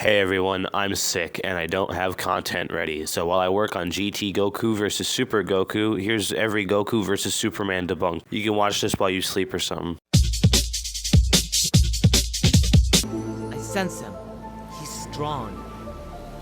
Hey everyone, I'm sick and I don't have content ready, so while I work on GT Goku versus Super Goku, here's every Goku versus Superman debunked. You can watch this while you sleep or something. I sense him. He's strong.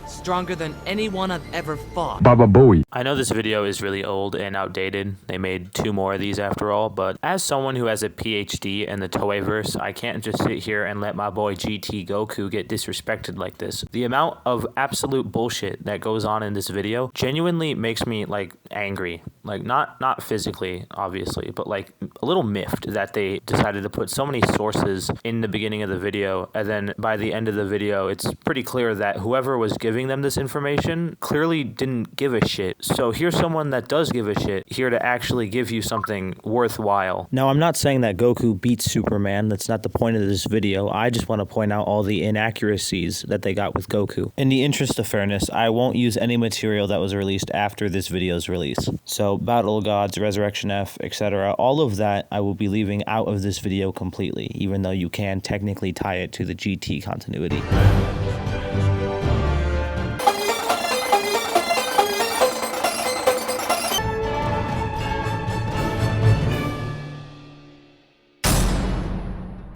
Stronger than anyone I've ever fought. Baba Booey. I know this video is really old and outdated. They made 2 more of these after all, but as someone who has a PhD in the Toeiverse, I can't just sit here and let my boy GT Goku get disrespected like this. The amount of absolute bullshit that goes on in this video genuinely makes me angry. Not physically, obviously, but a little miffed that they decided to put so many sources in the beginning of the video, and then by the end of the video, it's pretty clear that whoever was giving them this information clearly didn't give a shit. So here's someone that does give a shit here to actually give you something worthwhile. Now, I'm not saying that Goku beats Superman. That's not the point of this video. I just want to point out all the inaccuracies that they got with Goku. In the interest of fairness, I won't use any material that was released after this video's release. So Battle of Gods, Resurrection F, etc., all of that I will be leaving out of this video completely, even though you can technically tie it to the GT continuity.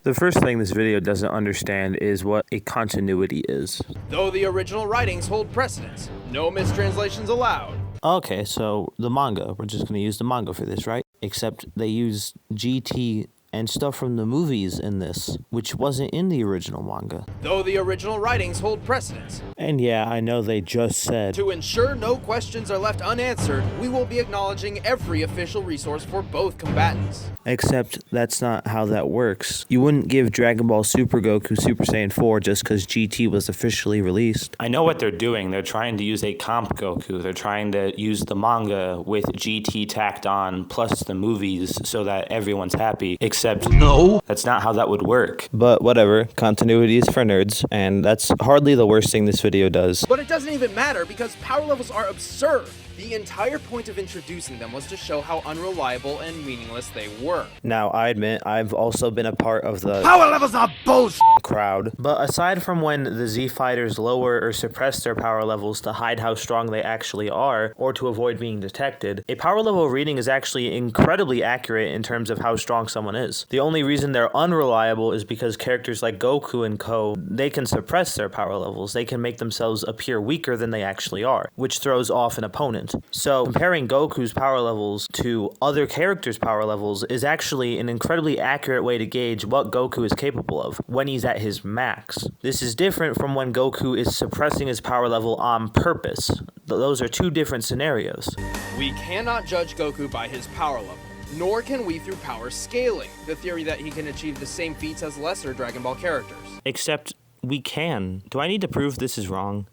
The first thing this video doesn't understand is what a continuity is. Though the original writings hold precedence, no mistranslations allowed. Okay, so the manga, we're just going to use the manga for this, right? Except they use GT and stuff from the movies in this, which wasn't in the original manga. Though the original writings hold precedence. And yeah, I know they just said, to ensure no questions are left unanswered, we will be acknowledging every official resource for both combatants. Except that's not how that works. You wouldn't give Dragon Ball Super Goku Super Saiyan 4 just because GT was officially released. I know what they're doing. They're trying to use a comp Goku. They're trying to use the manga with GT tacked on plus the movies so that everyone's happy. Except no, that's not how that would work. But whatever, continuity is for nerds, and that's hardly the worst thing this video does. But it doesn't even matter because power levels are absurd. The entire point of introducing them was to show how unreliable and meaningless they were. Now, I admit, I've also been a part of the Power levels are bullshit crowd. But aside from when the Z fighters lower or suppress their power levels to hide how strong they actually are, or to avoid being detected, a power level reading is actually incredibly accurate in terms of how strong someone is. The only reason they're unreliable is because characters like Goku and Co., they can suppress their power levels. They can make themselves appear weaker than they actually are, which throws off an opponent. So comparing Goku's power levels to other characters' power levels is actually an incredibly accurate way to gauge what Goku is capable of when he's at his max. This is different from when Goku is suppressing his power level on purpose. Those are 2 different scenarios. We cannot judge Goku by his power level, nor can we through power scaling, the theory that he can achieve the same feats as lesser Dragon Ball characters. Except we can. Do I need to prove this is wrong?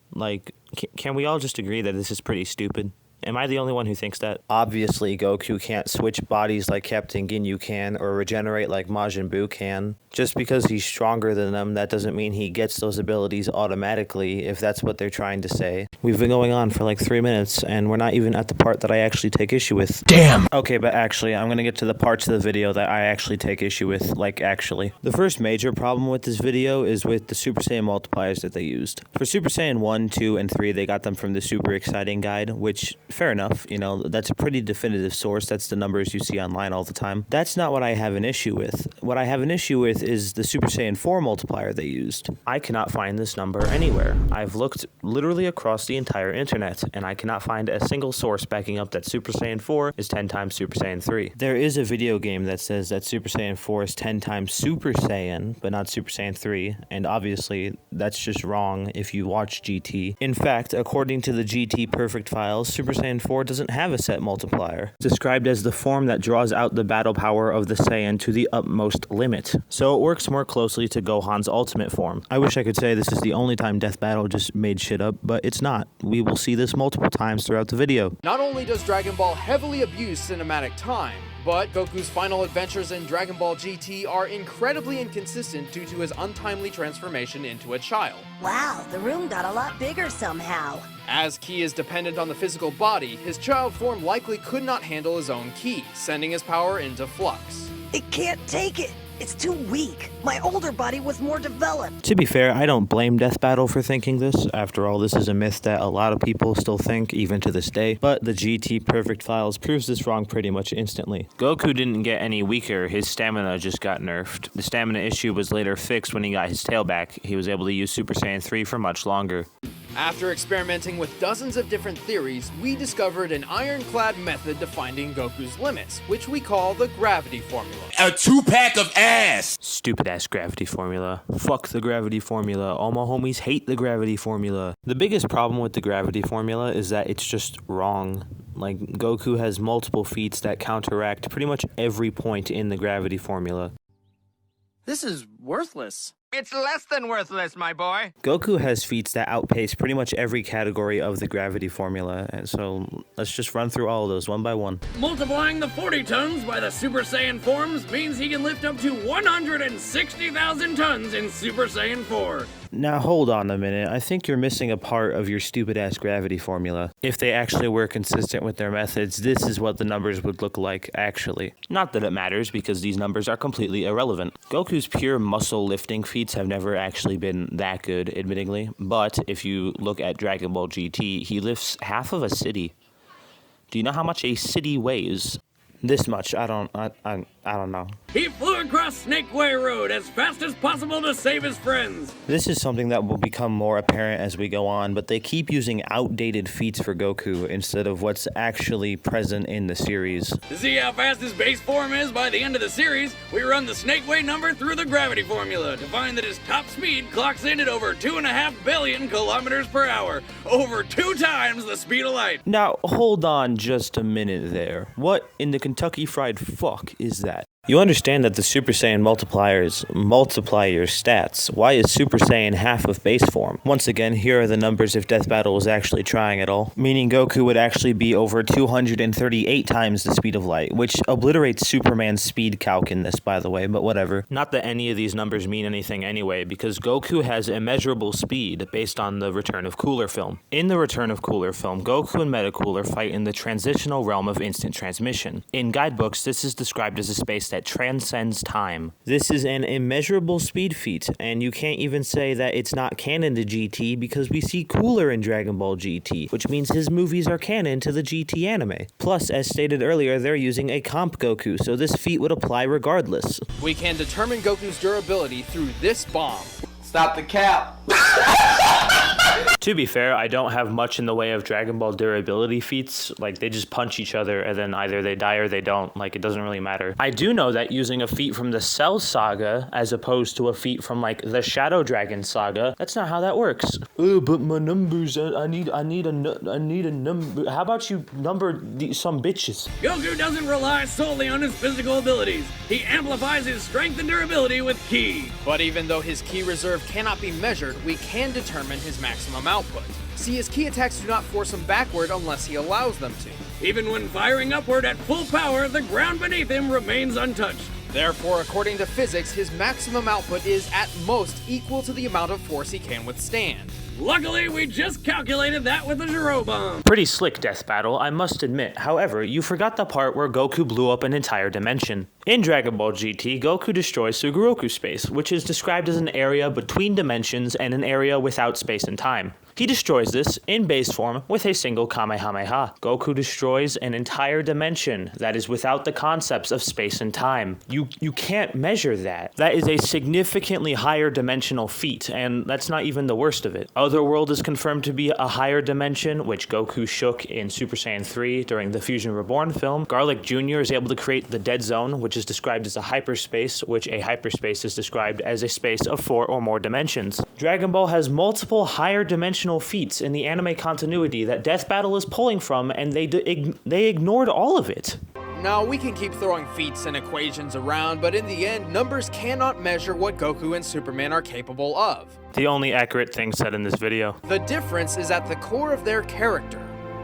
Can we all just agree that this is pretty stupid? Am I the only one who thinks that? Obviously, Goku can't switch bodies like Captain Ginyu can, or regenerate like Majin Buu can. Just because he's stronger than them, that doesn't mean he gets those abilities automatically, if that's what they're trying to say. We've been going on for 3 minutes, and we're not even at the part that I actually take issue with. Damn! Okay, but actually, I'm gonna get to the parts of the video that I actually take issue with, actually. The first major problem with this video is with the Super Saiyan multipliers that they used. For Super Saiyan 1, 2, and 3, they got them from the Super Exciting Guide, which, fair enough, that's a pretty definitive source. That's the numbers you see online all the time. That's not what I have an issue with. What I have an issue with is the Super Saiyan 4 multiplier they used. I cannot find this number anywhere. I've looked literally across the entire internet, and I cannot find a single source backing up that Super Saiyan 4 is 10 times Super Saiyan 3. There is a video game that says that Super Saiyan 4 is 10 times Super Saiyan, but not Super Saiyan 3, and obviously that's just wrong if you watch GT. In fact, according to the GT Perfect files, Super Saiyan 4 doesn't have a set multiplier. It's described as the form that draws out the battle power of the Saiyan to the utmost limit. So it works more closely to Gohan's ultimate form. I wish I could say this is the only time Death Battle just made shit up, but it's not. We will see this multiple times throughout the video. Not only does Dragon Ball heavily abuse cinematic time, but Goku's final adventures in Dragon Ball GT are incredibly inconsistent due to his untimely transformation into a child. Wow, the room got a lot bigger somehow. As ki is dependent on the physical body, his child form likely could not handle his own ki, sending his power into flux. It can't take it. It's too weak. My older body was more developed. To be fair, I don't blame Death Battle for thinking this. After all, this is a myth that a lot of people still think, even to this day. But the GT Perfect Files proves this wrong pretty much instantly. Goku didn't get any weaker, his stamina just got nerfed. The stamina issue was later fixed when he got his tail back. He was able to use Super Saiyan 3 for much longer. After experimenting with dozens of different theories, we discovered an ironclad method to finding Goku's limits, which we call the gravity formula. A 2-pack of ass! Stupid ass gravity formula. Fuck the gravity formula. All my homies hate the gravity formula. The biggest problem with the gravity formula is that it's just wrong. Like, Goku has multiple feats that counteract pretty much every point in the gravity formula. This is worthless. It's less than worthless, my boy. Goku has feats that outpace pretty much every category of the gravity formula, and so let's just run through all of those one by one. Multiplying the 40 tons by the Super Saiyan forms means he can lift up to 160,000 tons in Super Saiyan 4. Now hold on a minute, I think you're missing a part of your stupid ass gravity formula. If they actually were consistent with their methods, this is what the numbers would look like, actually. Not that it matters, because these numbers are completely irrelevant. Goku's pure muscle lifting feats have never actually been that good, admittingly, but if you look at Dragon Ball GT, he lifts half of a city. Do you know how much a city weighs? This much, I don't know. He flew across Snake Way Road as fast as possible to save his friends. This is something that will become more apparent as we go on, but they keep using outdated feats for Goku instead of what's actually present in the series. To see how fast his base form is by the end of the series, we run the Snake Way number through the gravity formula to find that his top speed clocks in at over 2.5 billion kilometers per hour, over 2 times the speed of light. Now, hold on just a minute there. What in the Kentucky Fried Fuck is that? You understand that the Super Saiyan multipliers multiply your stats. Why is Super Saiyan half of base form? Once again, here are the numbers if Death Battle was actually trying at all. Meaning Goku would actually be over 238 times the speed of light, which obliterates Superman's speed calc in this, by the way, but whatever. Not that any of these numbers mean anything anyway, because Goku has immeasurable speed based on the Return of Cooler film. In the Return of Cooler film, Goku and Metacooler fight in the transitional realm of instant transmission. In guidebooks, this is described as a space that transcends time. This is an immeasurable speed feat, and you can't even say that it's not canon to GT because we see Cooler in Dragon Ball GT, which means his movies are canon to the GT anime. Plus, as stated earlier, they're using a comp Goku, so this feat would apply regardless. We can determine Goku's durability through this bomb. Stop the cap. To be fair, I don't have much in the way of Dragon Ball durability feats. Like, they just punch each other and then either they die or they don't. Like, it doesn't really matter. I do know that using a feat from the Cell Saga as opposed to a feat from, like, the Shadow Dragon Saga, that's not how that works. Oh, but my numbers, I need a number. How about you number some bitches? Goku doesn't rely solely on his physical abilities. He amplifies his strength and durability with ki. But even though his ki reserve cannot be measured, we can determine his maximum output. See, his ki attacks do not force him backward unless he allows them to. Even when firing upward at full power, the ground beneath him remains untouched. Therefore, according to physics, his maximum output is at most equal to the amount of force he can withstand. Luckily, we just calculated that with the Zero Bomb. Pretty slick Death Battle, I must admit. However, you forgot the part where Goku blew up an entire dimension. In Dragon Ball GT, Goku destroys Sugoroku space, which is described as an area between dimensions and an area without space and time. He destroys this, in base form, with a single Kamehameha. Goku destroys an entire dimension that is without the concepts of space and time. You can't measure that. That is a significantly higher dimensional feat, and that's not even the worst of it. Otherworld is confirmed to be a higher dimension, which Goku shook in Super Saiyan 3 during the Fusion Reborn film. Garlic Jr. is able to create the Dead Zone, which is described as a hyperspace, which a hyperspace is described as a space of 4 or more dimensions. Dragon Ball has multiple higher dimensional feats in the anime continuity that Death Battle is pulling from, and they ignored all of it. Now, we can keep throwing feats and equations around, but in the end, numbers cannot measure what Goku and Superman are capable of. The only accurate thing said in this video. The difference is at the core of their character.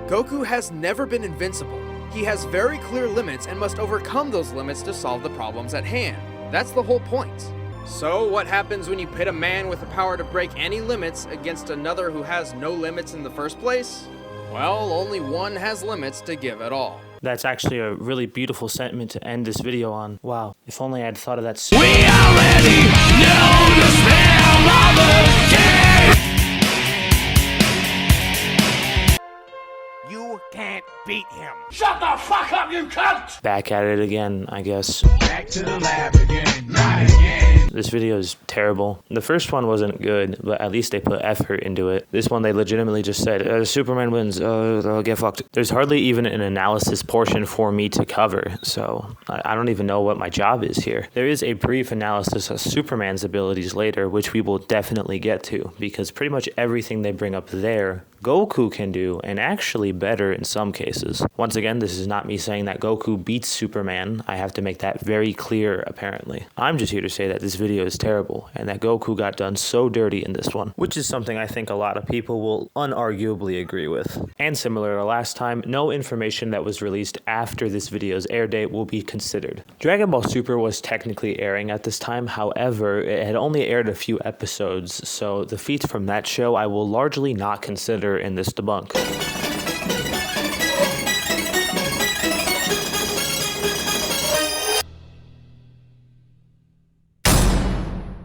Goku has never been invincible. He has very clear limits and must overcome those limits to solve the problems at hand. That's the whole point. So, what happens when you pit a man with the power to break any limits against another who has no limits in the first place? Well, only one has limits to give at all. That's actually a really beautiful sentiment to end this video on. Wow, if only I had thought of that We already know the smell of the game. You can't beat him. Shut the fuck up, you cunt! back at it again, I guess. Back to the lab again, not again. This video is terrible. The first one wasn't good, but at least they put effort into it. This one, they legitimately just said, Superman wins, get fucked. There's hardly even an analysis portion for me to cover, so I don't even know what my job is here. There is a brief analysis of Superman's abilities later, which we will definitely get to, because pretty much everything they bring up there, Goku can do, and actually better in some cases. Once again, this is not me saying that Goku beats Superman. I have to make that very clear, apparently. I'm just here to say that this video is terrible, and that Goku got done so dirty in this one, which is something I think a lot of people will unarguably agree with. And similar to last time, no information that was released after this video's air date will be considered. Dragon Ball Super was technically airing at this time, however, it had only aired a few episodes, so the feats from that show I will largely not consider in this debunk.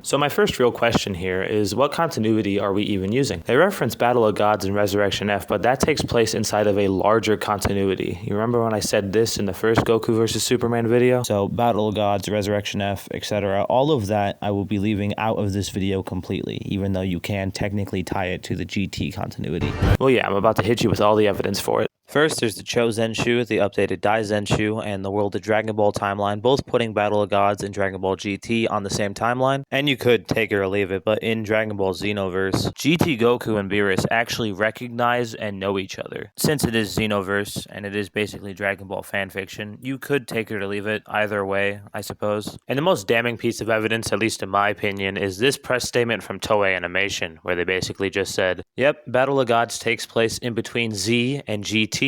So my first real question here is, what continuity are we even using? They reference Battle of Gods and Resurrection F, but that takes place inside of a larger continuity. You remember when I said this in the first Goku vs. Superman video? So Battle of Gods, Resurrection F, etc. All of that I will be leaving out of this video completely, even though you can technically tie it to the GT continuity. Well, yeah, I'm about to hit you with all the evidence for it. First, there's the Cho Zenshu, the updated Dai Zenshu, and the World of Dragon Ball timeline, both putting Battle of Gods and Dragon Ball GT on the same timeline. And you could take it or leave it, but in Dragon Ball Xenoverse, GT Goku and Beerus actually recognize and know each other. Since it is Xenoverse, and it is basically Dragon Ball fanfiction, you could take it or leave it, either way, I suppose. And the most damning piece of evidence, at least in my opinion, is this press statement from Toei Animation, where they basically just said, yep, Battle of Gods takes place in between Z and GT.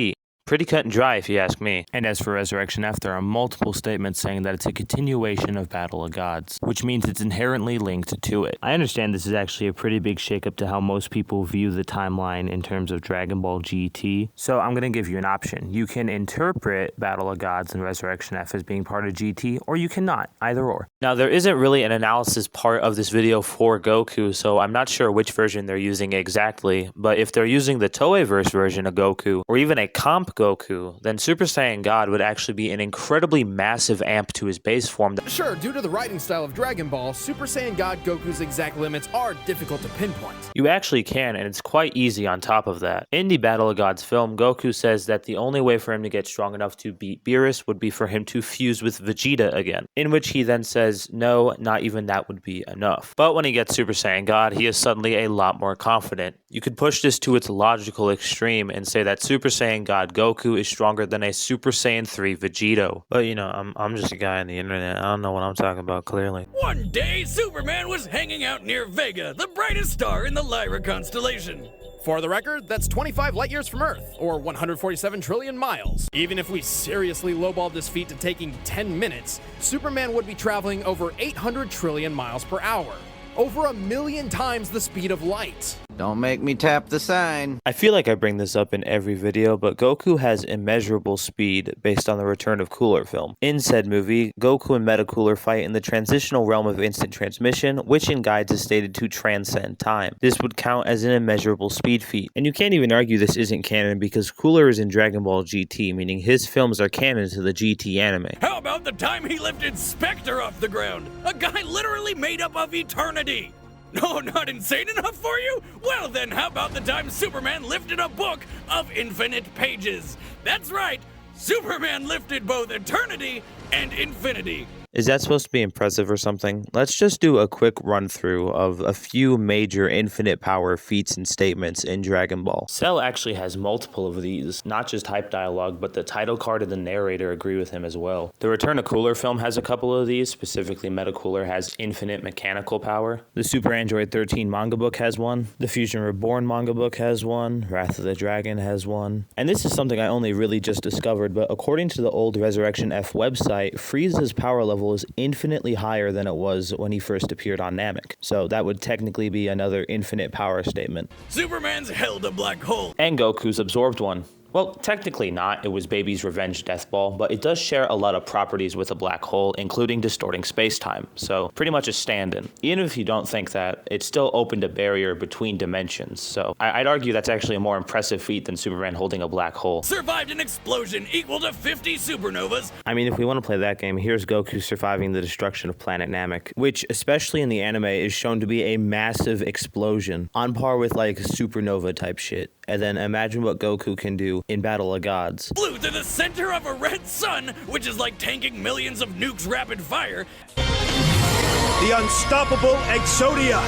Pretty cut and dry, if you ask me. And as for Resurrection F, there are multiple statements saying that it's a continuation of Battle of Gods, which means it's inherently linked to it. I understand this is actually a pretty big shakeup to how most people view the timeline in terms of Dragon Ball GT, so I'm going to give you an option. You can interpret Battle of Gods and Resurrection F as being part of GT, or you cannot, either or. Now, there isn't really an analysis part of this video for Goku, so I'm not sure which version they're using exactly, but if they're using the Toei-verse version of Goku, or even a comp Goku, then Super Saiyan God would actually be an incredibly massive amp to his base form. Sure, due to the writing style of Dragon Ball, Super Saiyan God Goku's exact limits are difficult to pinpoint. You actually can, and it's quite easy on top of that. In the Battle of Gods film, Goku says that the only way for him to get strong enough to beat Beerus would be for him to fuse with Vegeta again, in which he then says, no, not even that would be enough. But when he gets Super Saiyan God, he is suddenly a lot more confident. You could push this to its logical extreme and say that Super Saiyan God Goku is stronger than a Super Saiyan 3 Vegito. But you know, I'm just a guy on the internet. I don't know what I'm talking about, clearly. One day, Superman was hanging out near Vega, the brightest star in the Lyra constellation. For the record, that's 25 light years from Earth, or 147 trillion miles. Even if we seriously lowballed this feat to taking 10 minutes, Superman would be traveling over 800 trillion miles per hour. Over 1 million times the speed of light. Don't make me tap the sign. I feel like I bring this up in every video, but Goku has immeasurable speed based on the Return of Cooler film. In said movie, Goku and Metacooler fight in the transitional realm of instant transmission, which in guides is stated to transcend time. This would count as an immeasurable speed feat. And you can't even argue this isn't canon because Cooler is in Dragon Ball GT, meaning his films are canon to the GT anime. How about the time he lifted Spectre off the ground? A guy literally made up of eternity. No, not insane enough for you? Well then, how about the time Superman lifted a book of infinite pages? That's right, Superman lifted both eternity and infinity. Is that supposed to be impressive or something? Let's just do a quick run through of a few major infinite power feats and statements in Dragon Ball. Cell actually has multiple of these, not just hype dialogue, but the title card and the narrator agree with him as well. The Return of Cooler film has a couple of these, specifically Metacooler has infinite mechanical power. The Super Android 13 manga book has one. The Fusion Reborn manga book has one. Wrath of the Dragon has one. And this is something I only really just discovered, but according to the old Resurrection F website, Frieza's power level is infinitely higher than it was when he first appeared on Namek. So that would technically be another infinite power statement. Superman's held a black hole. And Goku's absorbed one. Well, technically not. It was Baby's Revenge Death Ball, but it does share a lot of properties with a black hole, including distorting space-time. So pretty much a stand-in. Even if you don't think that, it still opened a barrier between dimensions. So I'd argue that's actually a more impressive feat than Superman holding a black hole. Survived an explosion equal to 50 supernovas. I mean, if we want to play that game, here's Goku surviving the destruction of planet Namek, which, especially in the anime, is shown to be a massive explosion, on par with like supernova type shit. And then imagine what Goku can do in Battle of Gods. Flew to the center of a red sun, which is like tanking millions of nukes rapid fire. The unstoppable Exodia!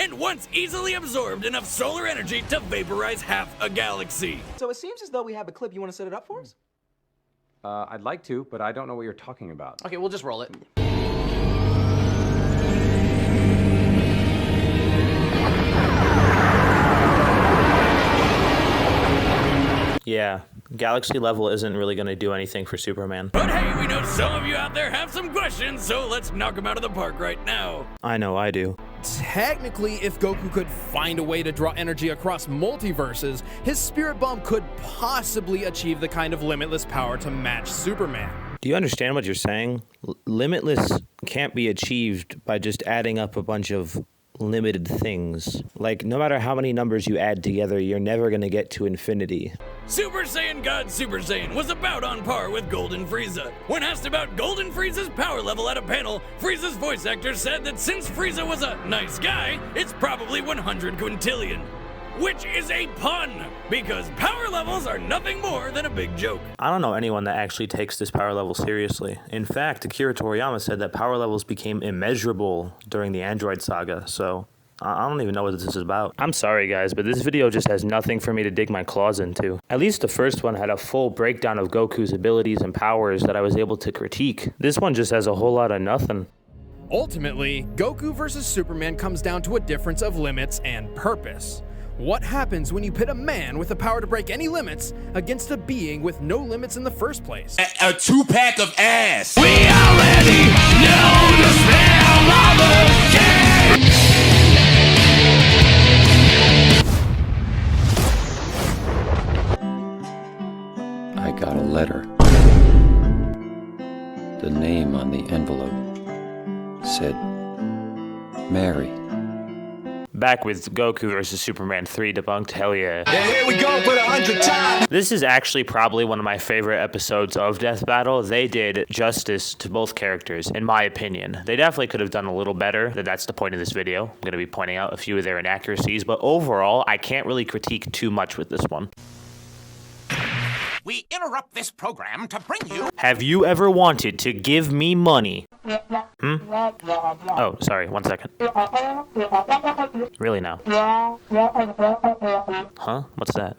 And once easily absorbed enough solar energy to vaporize half a galaxy. So it seems as though we have a clip. You want to set it up for us? I'd like to, but I don't know what you're talking about. Okay, we'll just roll it. Yeah, galaxy level isn't really going to do anything for Superman. But hey, we know some of you out there have some questions, so let's knock them out of the park right now. I know I do. Technically, if Goku could find a way to draw energy across multiverses, his spirit bomb could possibly achieve the kind of limitless power to match Superman. Do you understand what you're saying? Limitless can't be achieved by just adding up a bunch of limited things. Like, no matter how many numbers you add together, you're never gonna get to infinity. Super Saiyan God Super Saiyan was about on par with Golden Frieza. When asked about Golden Frieza's power level at a panel, Frieza's voice actor said that since Frieza was a nice guy, it's probably 100 quintillion. Which is a pun, because power levels are nothing more than a big joke. I don't know anyone that actually takes this power level seriously. In fact, Akira Toriyama said that power levels became immeasurable during the Android saga, so I don't even know what this is about. I'm sorry guys, but this video just has nothing for me to dig my claws into. At least the first one had a full breakdown of Goku's abilities and powers that I was able to critique. This one just has a whole lot of nothing. Ultimately, Goku versus Superman comes down to a difference of limits and purpose. What happens when you pit a man with the power to break any limits against a being with no limits in the first place? A two-pack of ass! We already know the smell of the game! I got a letter. The name on the envelope said Mary. Back with Goku vs. Superman 3 debunked, hell yeah. And here we go for the 100th time! This is actually probably one of my favorite episodes of Death Battle. They did justice to both characters, in my opinion. They definitely could have done a little better. That's the point of this video. I'm going to be pointing out a few of their inaccuracies, but overall, I can't really critique too much with this one. We interrupt this program to bring you... Have you ever wanted to give me money? Oh, sorry, 1 second. Really now? Huh? What's that?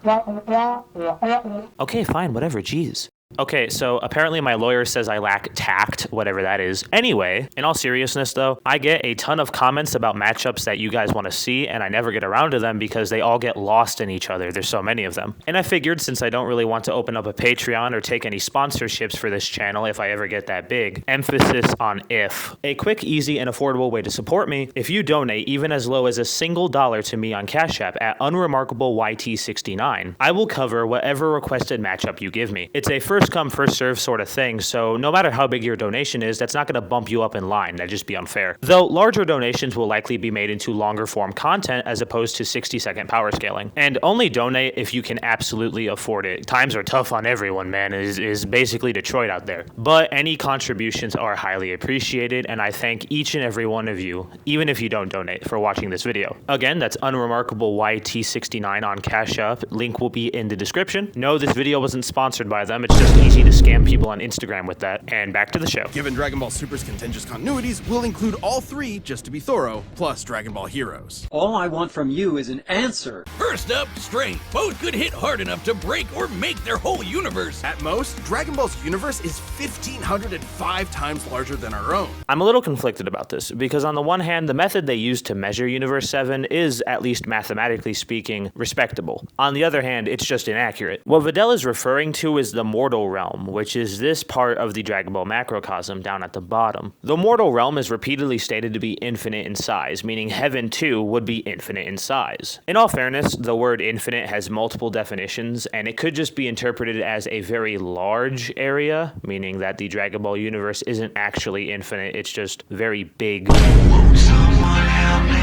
Okay, fine, whatever, jeez. Okay, so apparently my lawyer says I lack tact, whatever that is. Anyway, in all seriousness though, I get a ton of comments about matchups that you guys want to see, and I never get around to them because they all get lost in each other. There's so many of them. And I figured since I don't really want to open up a Patreon or take any sponsorships for this channel if I ever get that big, emphasis on if. A quick, easy, and affordable way to support me, if you donate even as low as a single $1 to me on Cash App at unremarkableyt69, I will cover whatever requested matchup you give me. It's a first come, first serve sort of thing, so no matter how big your donation is, that's not going to bump you up in line. That'd just be unfair. Though larger donations will likely be made into longer form content as opposed to 60-second power scaling. And only donate if you can absolutely afford it. Times are tough on everyone, man. It is basically Detroit out there. But any contributions are highly appreciated, and I thank each and every one of you, even if you don't donate, for watching this video. Again, that's unremarkableyt69 on Cash App. Link will be in the description. No, this video wasn't sponsored by them. It's just easy to scam people on Instagram with that. And back to the show. Given Dragon Ball Super's contentious continuities, we'll include all three, just to be thorough, plus Dragon Ball Heroes. All I want from you is an answer. First up, strength. Both could hit hard enough to break or make their whole universe. At most, Dragon Ball's universe is 1,505 times larger than our own. I'm a little conflicted about this, because on the one hand, the method they use to measure Universe 7 is, at least mathematically speaking, respectable. On the other hand, it's just inaccurate. What Videl is referring to is the mortal mortal realm, which is this part of the Dragon Ball macrocosm down at the bottom. The mortal realm is repeatedly stated to be infinite in size, meaning heaven too would be infinite in size. In all fairness, the word infinite has multiple definitions, and it could just be interpreted as a very large area, meaning that the Dragon Ball universe isn't actually infinite, it's just very big. Won't someone help me?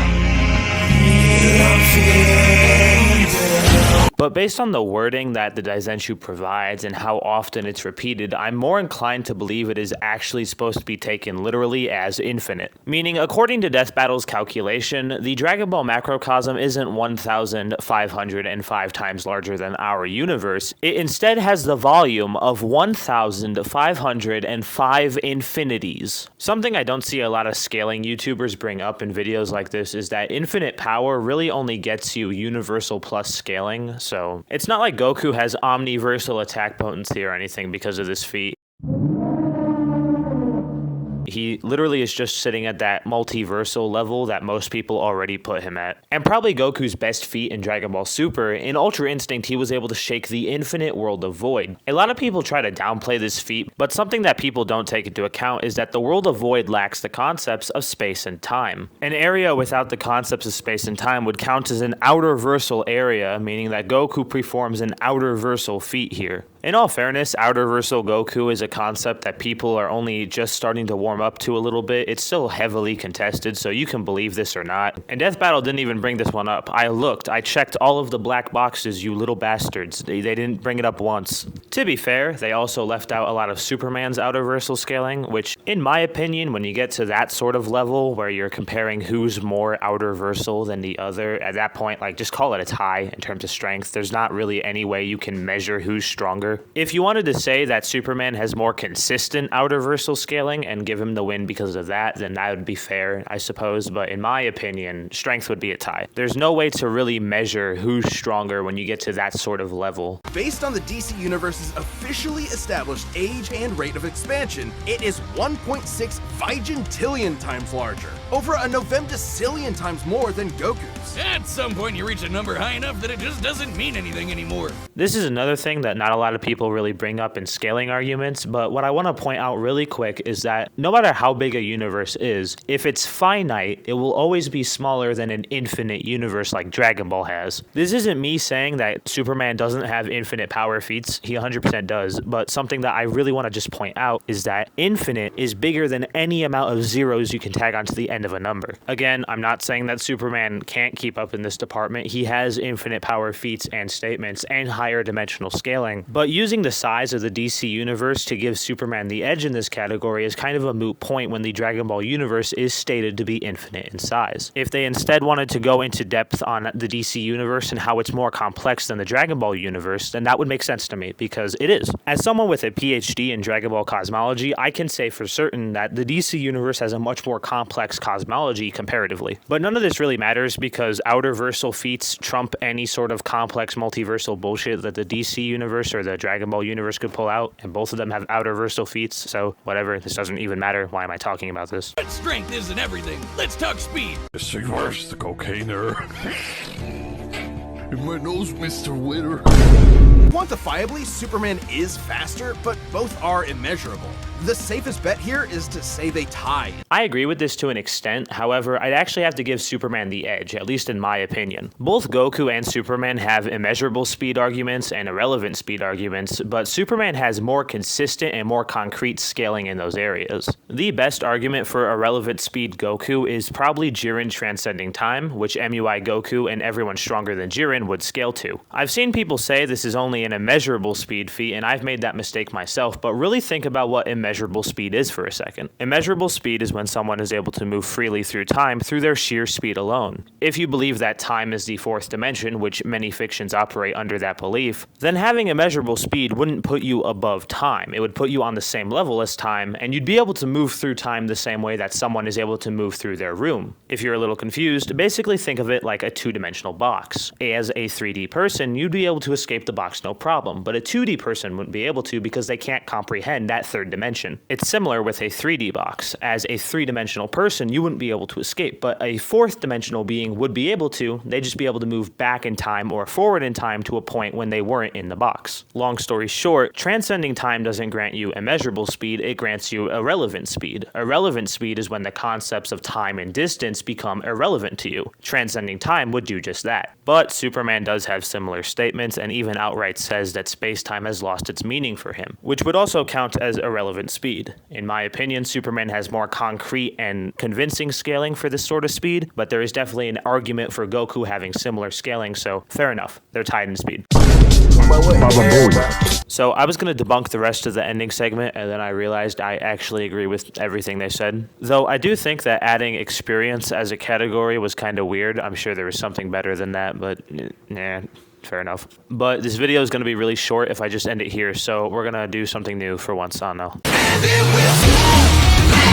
But based on the wording that the Daizenshu provides and how often it's repeated, I'm more inclined to believe it is actually supposed to be taken literally as infinite. Meaning, according to Death Battle's calculation, the Dragon Ball macrocosm isn't 1,505 times larger than our universe. It instead has the volume of 1,505 infinities. Something I don't see a lot of scaling YouTubers bring up in videos like this is that infinite power really only gets you universal plus scaling. So it's not like Goku has omniversal attack potency or anything because of this feat. He literally is just sitting at that multiversal level that most people already put him at. And probably Goku's best feat in Dragon Ball Super, in Ultra Instinct he was able to shake the infinite world of Void. A lot of people try to downplay this feat, but something that people don't take into account is that the world of Void lacks the concepts of space and time. An area without the concepts of space and time would count as an outerversal area, meaning that Goku performs an outerversal feat here. In all fairness, outerversal Goku is a concept that people are only just starting to warm up to a little bit. It's still heavily contested, so you can believe this or not. And Death Battle didn't even bring this one up. I checked all of the black boxes, you little bastards. They didn't bring it up once. To be fair, they also left out a lot of Superman's outerversal scaling, which, in my opinion, when you get to that sort of level where you're comparing who's more outerversal than the other, at that point, like, just call it a tie in terms of strength. There's not really any way you can measure who's stronger. If you wanted to say that Superman has more consistent outerversal scaling and give him the win because of that, then that would be fair, I suppose. But in my opinion, strength would be a tie. There's no way to really measure who's stronger when you get to that sort of level. Based on the DC Universe's officially established age and rate of expansion, it is 1.6 vigintillion times larger, over a novemdecillion times more than Goku's. At some point you reach a number high enough that it just doesn't mean anything anymore. This is another thing that not a lot of people really bring up in scaling arguments, but what I want to point out really quick is that no matter how big a universe is, if it's finite, it will always be smaller than an infinite universe like Dragon Ball has. This isn't me saying that Superman doesn't have infinite power feats, he 100% does, but something that I really want to just point out is that infinite is bigger than any amount of zeros you can tag onto the end of a number. Again, I'm not saying that Superman can't keep up in this department. He has infinite power feats and statements and higher dimensional scaling, but using the size of the DC universe to give Superman the edge in this category is kind of a moot point when the Dragon Ball universe is stated to be infinite in size. If they instead wanted to go into depth on the DC universe and how it's more complex than the Dragon Ball universe, then that would make sense to me, because it is. As someone with a PhD in Dragon Ball cosmology, I can say for certain that the DC universe has a much more complex cosmology comparatively. But none of this really matters because outerversal feats trump any sort of complex multiversal bullshit that the DC universe or the Dragon Ball universe could pull out, and both of them have outerversal feats, so whatever, this doesn't even matter. Why am I talking about this? But strength isn't everything. Let's talk speed. Where's the cocainer? In my nose, Mr. Witter. Quantifiably, Superman is faster, but both are immeasurable. The safest bet here is to say they tie. I agree with this to an extent. However, I'd actually have to give Superman the edge, at least in my opinion. Both Goku and Superman have immeasurable speed arguments and irrelevant speed arguments, but Superman has more consistent and more concrete scaling in those areas. The best argument for irrelevant speed Goku is probably Jiren transcending time, which MUI Goku and everyone stronger than Jiren would scale to. I've seen people say this is only an immeasurable speed feat, and I've made that mistake myself, but really think about what immeasurable speed is for a second. Immeasurable speed is when someone is able to move freely through time through their sheer speed alone. If you believe that time is the fourth dimension, which many fictions operate under that belief, then having immeasurable speed wouldn't put you above time. It would put you on the same level as time, and you'd be able to move through time the same way that someone is able to move through their room. If you're a little confused, basically think of it like a two-dimensional box. As as a 3D person, you'd be able to escape the box no problem, but a 2D person wouldn't be able to because they can't comprehend that third dimension. It's similar with a 3D box. As a 3-dimensional person, you wouldn't be able to escape, but a 4th-dimensional being would be able to. They'd just be able to move back in time or forward in time to a point when they weren't in the box. Long story short, transcending time doesn't grant you immeasurable speed, it grants you irrelevant speed. Irrelevant speed is when the concepts of time and distance become irrelevant to you. Transcending time would do just that. But Superman does have similar statements and even outright says that space-time has lost its meaning for him, which would also count as irrelevant speed. In my opinion, Superman has more concrete and convincing scaling for this sort of speed, but there is definitely an argument for Goku having similar scaling, so fair enough, they're tied in speed. So I was going to debunk the rest of the ending segment, and then I realized I actually agree with everything they said. Though I do think that adding experience as a category was kind of weird. I'm sure there was something better than that, but nah, fair enough. But this video is going to be really short if I just end it here, so we're going to do something new for once on now.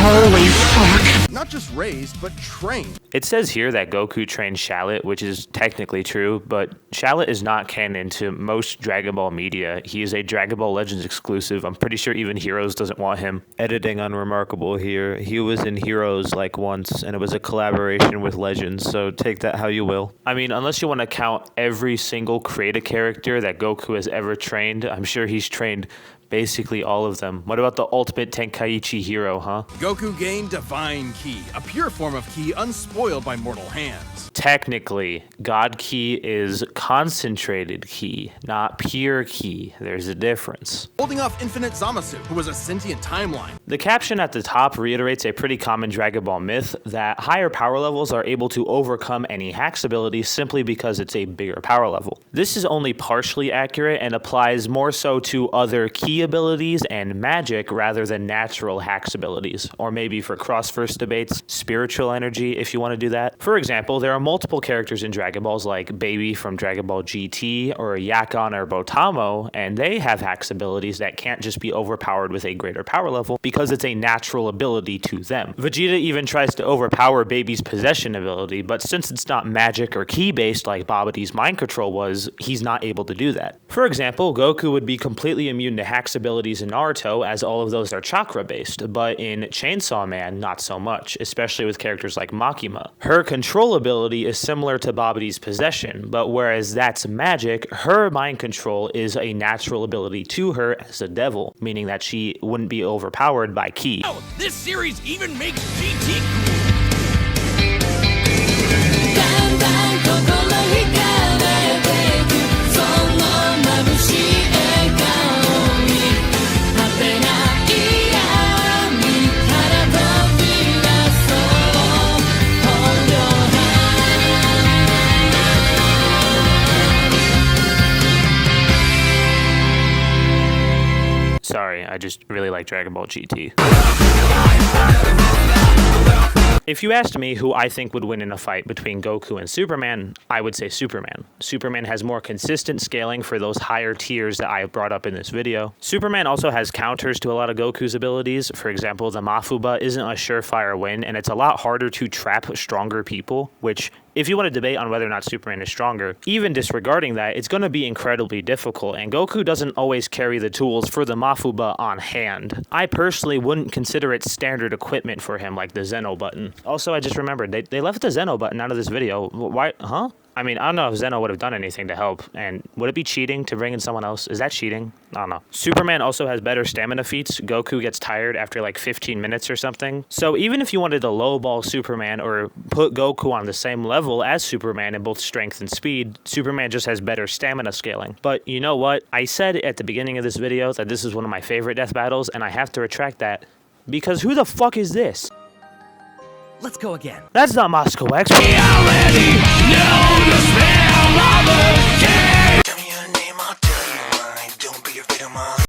Holy fuck. Not just raised, but trained. It says here that Goku trained Shallot, which is technically true, but Shallot is not canon to most Dragon Ball media. He is a Dragon Ball Legends exclusive. I'm pretty sure even Heroes doesn't want him. Editing unremarkable here. He was in Heroes like once, and it was a collaboration with Legends, so take that how you will. I mean, unless you want to count every single creator character that Goku has ever trained, I'm sure he's trained basically all of them. What about the ultimate Tenkaichi hero, huh? Goku gained Divine Ki, a pure form of Ki unspoiled by mortal hands. Technically, God Ki is concentrated Ki, not pure Ki. There's a difference. Holding off Infinite Zamasu, who was a sentient timeline. The caption at the top reiterates a pretty common Dragon Ball myth that higher power levels are able to overcome any hacks ability simply because it's a bigger power level. This is only partially accurate and applies more so to other Ki abilities and magic rather than natural hacks abilities, or maybe for cross-verse debates, spiritual energy if you want to do that. For example, there are multiple characters in Dragon Balls like Baby from Dragon Ball GT or Yakon or Botamo, and they have hacks abilities that can't just be overpowered with a greater power level because it's a natural ability to them. Vegeta even tries to overpower Baby's possession ability, but since it's not magic or Ki based like Babidi's mind control was, he's not able to do that. For example, Goku would be completely immune to hacks abilities in Naruto, as all of those are chakra based, but in Chainsaw Man, not so much, especially with characters like Makima. Her control ability is similar to Babidi's possession, but whereas that's magic, her mind control is a natural ability to her as a devil, meaning that she wouldn't be overpowered by Ki. Oh, this series even makes GT cool. Sorry, I just really like Dragon Ball GT. If you asked me who I think would win in a fight between Goku and Superman, I would say Superman. Superman has more consistent scaling for those higher tiers that I have brought up in this video. Superman also has counters to a lot of Goku's abilities. For example, the Mafuba isn't a surefire win, and it's a lot harder to trap stronger people, which, if you want to debate on whether or not Superman is stronger, even disregarding that, it's going to be incredibly difficult, and Goku doesn't always carry the tools for the Mafuba on hand. I personally wouldn't consider it standard equipment for him like the Zeno button. Also, I just remembered, they left the Zeno button out of this video. Why? Huh? I mean, I don't know if Zeno would have done anything to help, and would it be cheating to bring in someone else? Is that cheating? I don't know. Superman also has better stamina feats. Goku gets tired after like 15 minutes or something. So even if you wanted to lowball Superman or put Goku on the same level as Superman in both strength and speed, Superman just has better stamina scaling. But you know what? I said at the beginning of this video that this is one of my favorite death battles, and I have to retract that, because who the fuck is this? Let's go again. That's not Moscow X. We already know the smell of